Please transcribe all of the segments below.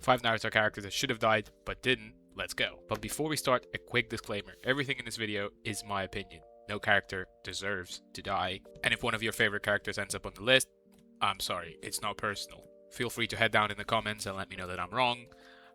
5 Naruto characters that should have died but didn't. Let's go. But before we start, a quick disclaimer. Everything in this video is my opinion. No character deserves to die. And if one of your favorite characters ends up on the list, I'm sorry, it's not personal. Feel free to head down in the comments and let me know that I'm wrong.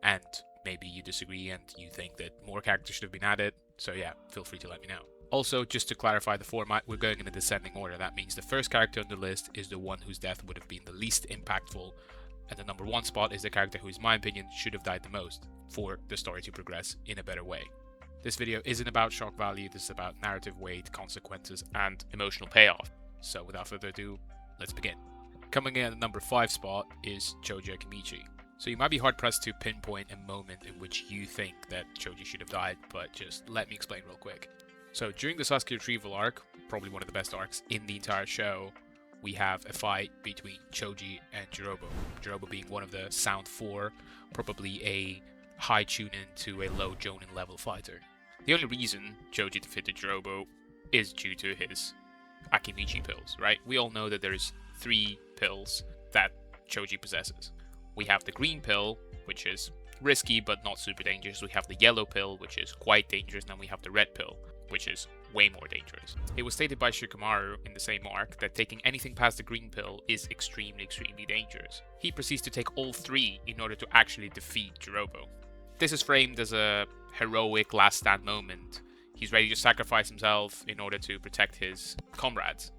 And maybe you disagree and you think that more characters should have been added. So yeah, feel free to let me know. Also, just to clarify the format, we're going in a descending order. That means the first character on the list is the one whose death would have been the least impactful. And the number 1 spot is the character who, in my opinion, should have died the most for the story to progress in a better way. This video isn't about shock value, this is about narrative weight, consequences, and emotional payoff. So without further ado, let's begin. Coming in at the number 5 spot is Choji Akimichi. So you might be hard pressed to pinpoint a moment in which you think that Choji should have died, but just let me explain real quick. So during the Sasuke retrieval arc, probably one of the best arcs in the entire show, we have a fight between Choji and Jirobo. Jirobo being one of the Sound 4, probably a high Chunin to a low Jonin level fighter. The only reason Choji defeated Jirobo is due to his Akimichi pills, right? We all know that there's 3 pills that Choji possesses. We have the green pill, which is risky but not super dangerous. We have the yellow pill, which is quite dangerous, and then we have the red pill, which is way more dangerous. It was stated by Shikamaru in the same arc that taking anything past the green pill is extremely dangerous. He proceeds to take all 3 in order to actually defeat Jirobo. This is framed as a heroic last stand moment. He's ready to sacrifice himself in order to protect his comrades.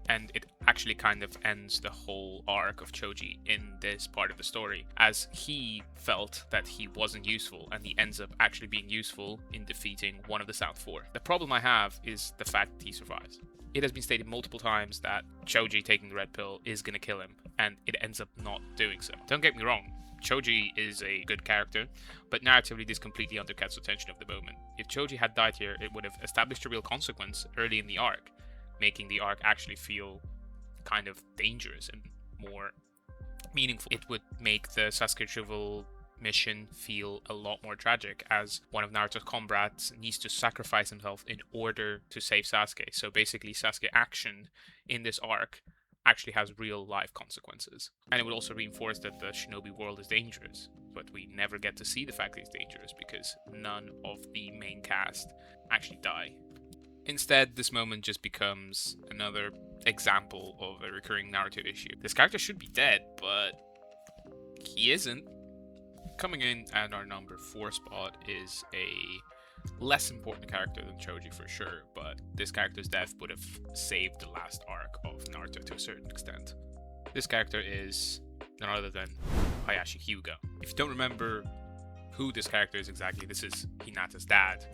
And it actually kind of ends the whole arc of Choji in this part of the story, as he felt that he wasn't useful, and he ends up actually being useful in defeating one of the Sound 4. The problem I have is the fact that he survives. It has been stated multiple times that Choji taking the red pill is going to kill him, and it ends up not doing so. Don't get me wrong, Choji is a good character, but narratively this completely undercuts the tension of the moment. If Choji had died here, it would have established a real consequence early in the arc, making the arc actually feel kind of dangerous and more meaningful. It would make the Sasuke retrieval mission feel a lot more tragic, as one of Naruto's comrades needs to sacrifice himself in order to save Sasuke. So basically Sasuke action in this arc actually has real life consequences. And it would also reinforce that the shinobi world is dangerous, but we never get to see the fact that it's dangerous because none of the main cast actually die. Instead, this moment just becomes another example of a recurring Naruto issue. This character should be dead, but he isn't. Coming in at our number 4 spot is a less important character than Choji for sure, but this character's death would have saved the last arc of Naruto to a certain extent. This character is none other than Hiashi Hyuga. If you don't remember who this character is exactly, this is Hinata's dad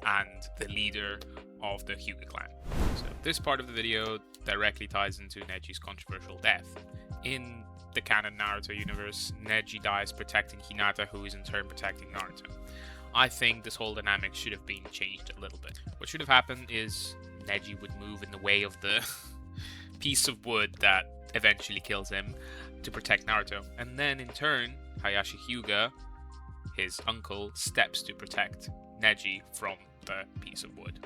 and the leader of the Hyuga clan. So this part of the video directly ties into Neji's controversial death. In the canon Naruto universe, Neji dies protecting Hinata, who is in turn protecting Naruto. I think this whole dynamic should have been changed a little bit. What should have happened is Neji would move in the way of the piece of wood that eventually kills him to protect Naruto, and then in turn Hiashi Hyuga, his uncle, steps to protect Neji from the piece of wood.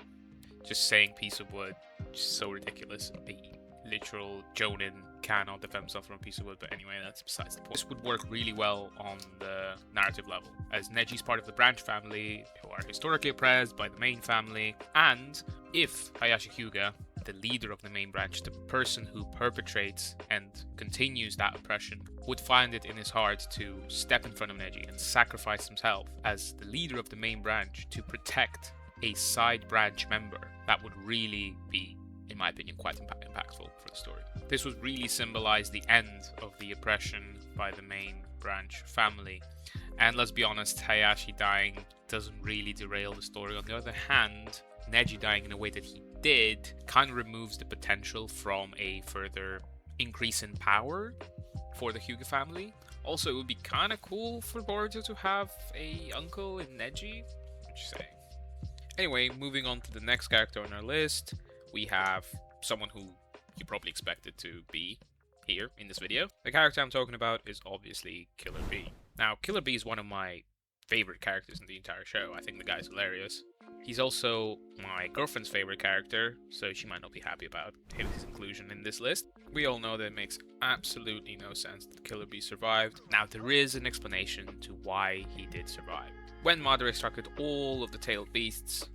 Just saying piece of wood, just so ridiculous. A literal Jonin cannot defend himself from a piece of wood, but anyway, that's besides the point. This would work really well on the narrative level, as Neji's part of the branch family, who are historically oppressed by the main family, and if Hiashi Hyuga, the leader of the main branch, the person who perpetrates and continues that oppression, would find it in his heart to step in front of Neji and sacrifice himself as the leader of the main branch to protect a side branch member, that would really be, in my opinion, quite impactful for the story. This would really symbolize the end of the oppression by the main branch family. And let's be honest, Hiashi dying doesn't really derail the story. On the other hand, Neji dying in a way that he did kind of removes the potential from a further increase in power for the Hyuga family. Also, it would be kind of cool for Boruto to have a uncle in Neji. What you say? Anyway, moving on to the next character on our list, we have someone who you probably expected to be here in this video. The character I'm talking about is obviously Killer B. Now, Killer B is one of my favorite characters in the entire show. I think the guy's hilarious. He's also my girlfriend's favorite character, so she might not be happy about his inclusion in this list. We all know that it makes absolutely no sense that Killer Bee survived. Now, there is an explanation to why he did survive. When Madara extracted all of the tailed beasts,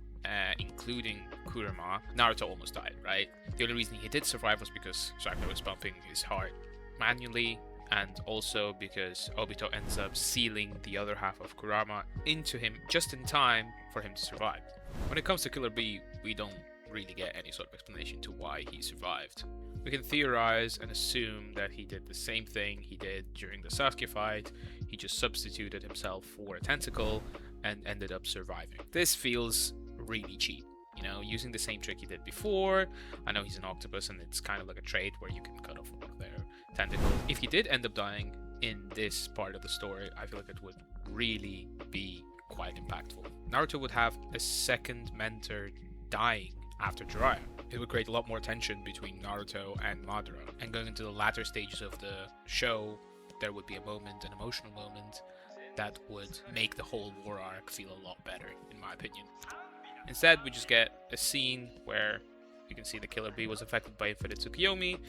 including Kurama, Naruto almost died, right? The only reason he did survive was because Sakura was pumping his heart manually, and also because Obito ends up sealing the other half of Kurama into him just in time for him to survive. When it comes to Killer Bee, we don't really get any sort of explanation to why he survived. We can theorize and assume that he did the same thing he did during the Sasuke fight. He just substituted himself for a tentacle and ended up surviving. This feels really cheap, you know, using the same trick he did before. I know he's an octopus and it's kind of like a trait where you can cut off one of their tentacles. If he did end up dying in this part of the story, I feel like it would really be quite impactful. Naruto would have a second mentor dying after Jiraiya. It would create a lot more tension between Naruto and Madara. And going into the latter stages of the show, there would be a moment, an emotional moment, that would make the whole war arc feel a lot better, in my opinion. Instead, we just get a scene where you can see the Killer Bee was affected by Infinite Tsukuyomi,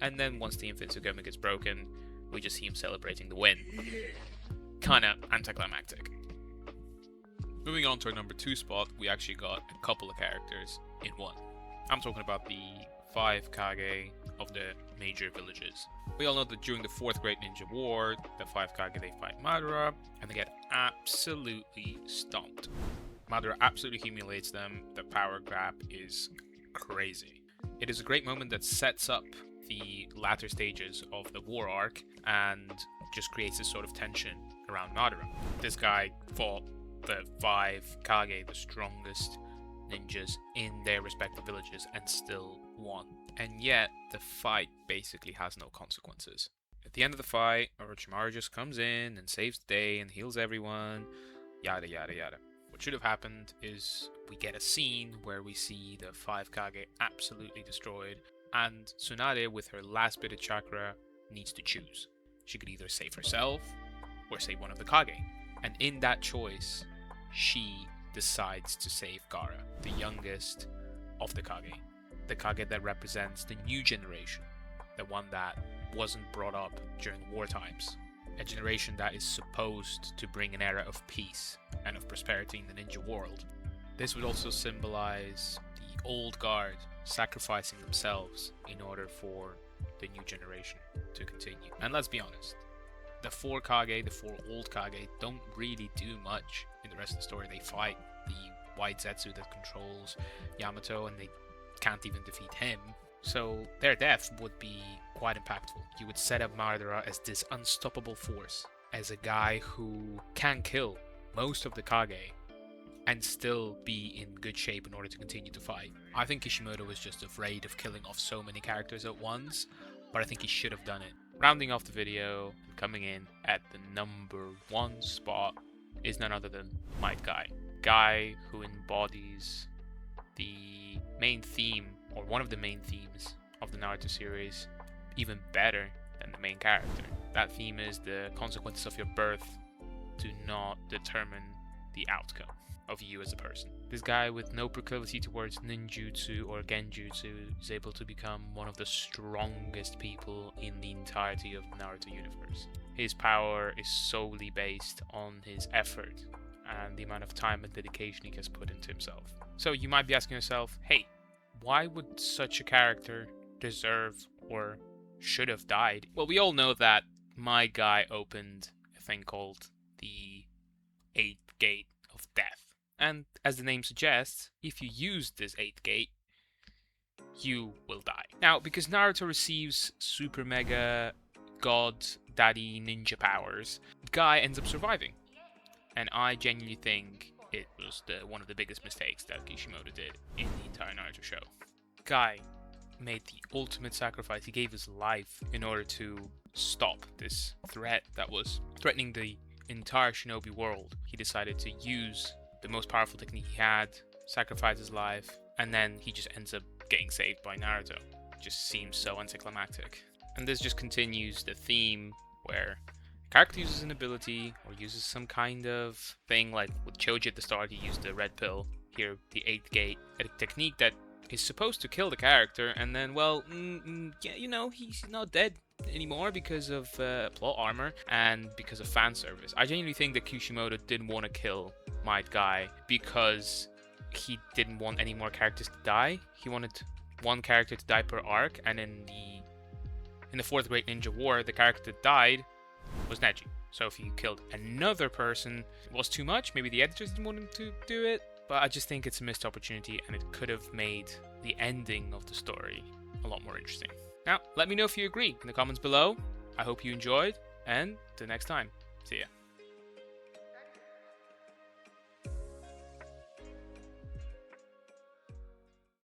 and then once the Infinite Tsukuyomi gets broken, we just see him celebrating the win. Kinda anticlimactic. Moving on to our number 2 spot, we actually got a couple of characters in one. I'm talking about the Five Kage of the major villages. We all know that during the 4th Great Ninja War, the Five Kage, they fight Madara, and they get absolutely stomped. Madara absolutely humiliates them. The power grab is crazy. It is a great moment that sets up the latter stages of the war arc and just creates this sort of tension around Madara. This guy fought the Five Kage, the strongest ninjas in their respective villages, and still won. And yet, the fight basically has no consequences. At the end of the fight, Orochimaru just comes in and saves the day and heals everyone, yada yada yada. What should have happened is we get a scene where we see the Five Kage absolutely destroyed, and Tsunade, with her last bit of chakra, needs to choose. She could either save herself or save one of the Kage. And in that choice, she decides to save Gaara, the youngest of the Kage. The Kage that represents the new generation, the one that wasn't brought up during war times. A generation that is supposed to bring an era of peace and of prosperity in the ninja world. This would also symbolize the old guard sacrificing themselves in order for the new generation to continue. And let's be honest, the 4 Kage, the 4 old Kage, don't really do much in the rest of the story. They fight the White Zetsu that controls Yamato, and they can't even defeat him. So their death would be quite impactful. You would set up Madara as this unstoppable force, as a guy who can kill most of the Kage and still be in good shape in order to continue to fight. I think Kishimoto was just afraid of killing off so many characters at once, but I think he should have done it. Rounding off the video, coming in at the number 1 spot is none other than Might Guy, who embodies the main theme, or one of the main themes of the Naruto series, even better than the main character. That theme is the consequences of your birth do not determine the outcome of you as a person. This guy with no proclivity towards ninjutsu or genjutsu is able to become one of the strongest people in the entirety of the Naruto universe. His power is solely based on his effort and the amount of time and dedication he has put into himself. So you might be asking yourself, hey, why would such a character deserve or should have died? Well, we all know that my guy opened a thing called the 8th Gate of Death. And as the name suggests, if you use this 8th gate, you will die. Now, because Naruto receives super mega god daddy ninja powers, Guy ends up surviving. And I genuinely think it was one of the biggest mistakes that Kishimoto did in the entire Naruto show. Guy made the ultimate sacrifice. He gave his life in order to stop this threat that was threatening the entire shinobi world. He decided to use the most powerful technique he had, sacrifice his life, and then he just ends up getting saved by Naruto. It just seems so anticlimactic. And this just continues the theme where a character uses an ability or uses some kind of thing, like with Choji at the start, he used the red pill. here the 8th gate, a technique that is supposed to kill the character, and then, well, yeah, you know, he's not dead anymore because of plot armor and because of fan service. I genuinely think that Kishimoto didn't want to kill Might Guy because he didn't want any more characters to die. He wanted one character to die per arc, and in the 4th Great Ninja War, the character that died was Neji. So if he killed another person, it was too much. Maybe the editors didn't want him to do it, but I just think it's a missed opportunity, and it could have made the ending of the story a lot more interesting. Now, let me know if you agree in the comments below. I hope you enjoyed, and till next time, see ya.